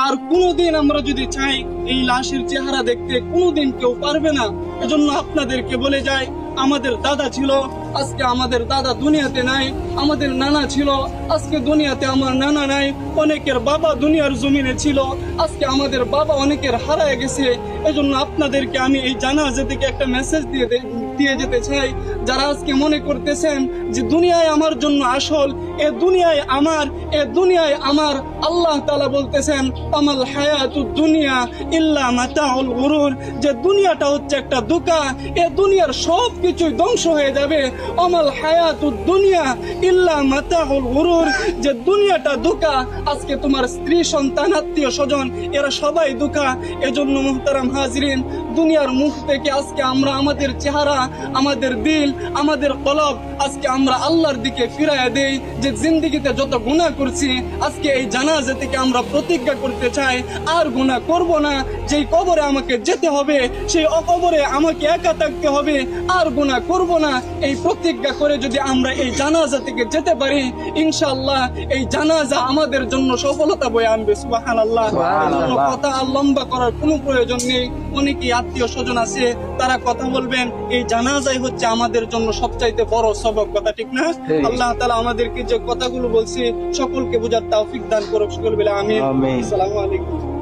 আর কোনোদিন আমরা যদি চাই এই লাশের চেহারা দেখতে, কোনোদিন কেউ পারবে না। এজন্য আপনাদেরকে বলে যাই, আমাদের দাদা ছিল, আজকে আমাদের দাদা দুনিয়াতে নাই। আমাদের নানা ছিল, আজকে দুনিয়াতে আমার নানা নাই। অনেকের বাবা দুনিয়ার জমিনে ছিল, আজকে আমাদের বাবা অনেকের হারায় গেছে। এজন্য আপনাদেরকে আমি এই জানাজা থেকে একটা মেসেজ দিয়ে যেতে চাই। যারা আজকে মনে করতেছেন যে দুনিয়ায় আমার জন্য আসল, এ দুনিয়ায় আমার, এ দুনিয়ায় আমার, আল্লাহ তাআলা বলতেছেন আমাল হায়াতুদ দুনিয়া ইল্লা মাতাউল গুরুর, যে দুনিয়াটা হচ্ছে একটা ধোঁকা, এ দুনিয়ার সব কিছুই ধ্বংস হয়ে যাবে। আমাল হায়াতুদ দুনিয়া ইল্লা মাতাউল গুরুর, যে দুনিয়াটা ধোঁকা। আজকে তোমার স্ত্রী, সন্তান, আত্মীয় স্বজন এরা সবাই ধোঁকা। এজন্য মুহতারাম হাজরিন, দুনিয়ার মুখ থেকে আজকে আমরা আমাদের চেহারা, আমাদের দিল, আমাদের কলব আজকে আমরা আল্লাহর দিকে ফিরাইয়া দেই। যে জিন্দেগিতে যত গুনাহ করছি, আজকে এই জানাজা থেকে আমরা প্রতিজ্ঞা করতে চাই আর গুনাহ করব না। যেই কবরে আমাকে যেতে হবে, সেই অকবরে আমাকে একা থাকতে হবে, আর গুনাহ করব না। এই প্রতিজ্ঞা করে যদি আমরা এই জানাজা থেকে যেতে পারি, ইনশাআল্লাহ এই জানাজা আমাদের জন্য সফলতা বয়ে আনবে। সুবহানাল্লাহ। কথা আর লম্বা করার কোনো প্রয়োজন নেই। অনেকেই আত্মীয় স্বজন আছে, তারা কথা বলবেন। এই জানাজাই হচ্ছে আমাদের জন্য সবচাইতে বড় সবক, কথা ঠিক না? আল্লাহ তাআলা আমাদেরকে যে কথাগুলো বলছি সকলকে বোঝার তৌফিক দান করুক। সকল বলে আমিন। আসসালামু আলাইকুম।